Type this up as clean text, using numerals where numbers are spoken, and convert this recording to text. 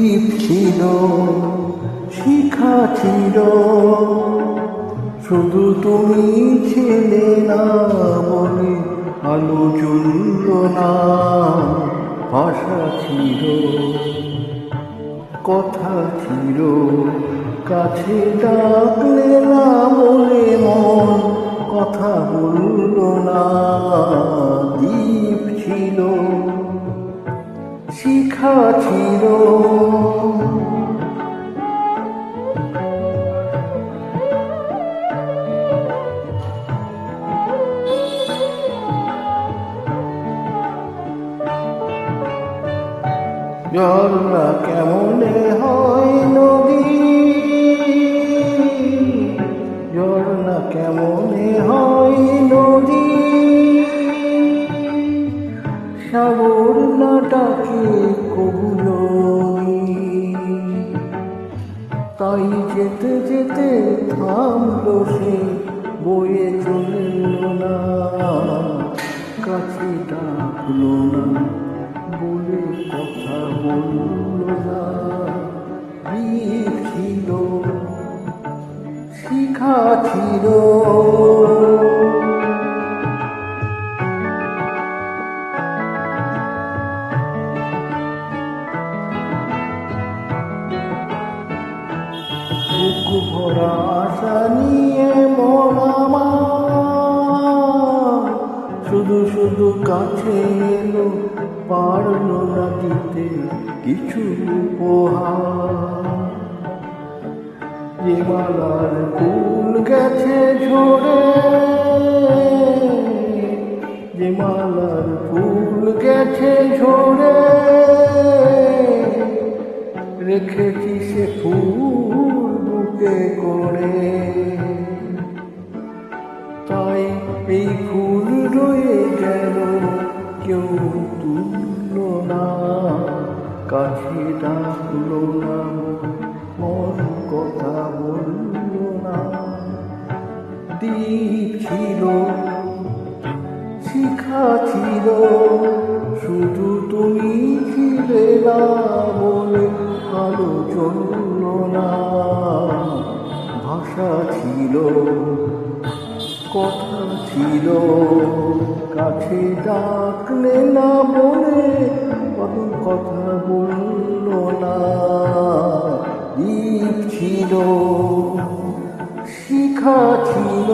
দ্বীপ ছিল, শিখা ছিল, শুধু তুমি ছিলে না বলে আলো জ্বলল না। ভাষা ছিল, কথা ছিল, কাছে ডাকলে না বলে মন কথা বলল না। দ্বীপ ছিল, শিখা ছিল, ঝর্ণা কেমনে হয় নদী, ঝর্ণা কেমনে হয় নদী, সাগর না ডাকে কবুল, তাই যেতে যেতে থামলো সে, বয়ে চলল না, কাছে ডাকলো না বলে কথা বলল না। দ্বীপ ছিল, শিখা ছিল, বুক ভরা আশা নিয়ে মন আমার শুধু শুধু কাছে এলো, পারলো না দিতে কিছু উপহার। যে মালার ফুল গেছে ঝরে, যে মালার ফুল গেছে ঝরে, রেখেছি সে ফুল বুকে করে, তাই এই ফুল রয়ে গেল, কেউ তুলল না, কাছে ডাকলো না, মন কথা বলল না। দ্বীপ ছিল, শিখা ছিল, শুধু তুমি ছিলে না বলে আলো জ্বলল না। ভাষা ছিল, কথা ছিল, কাছে ডাকলে না বলে কত কথা বলল না। দ্বীপ ছিল, শিখা ছিল।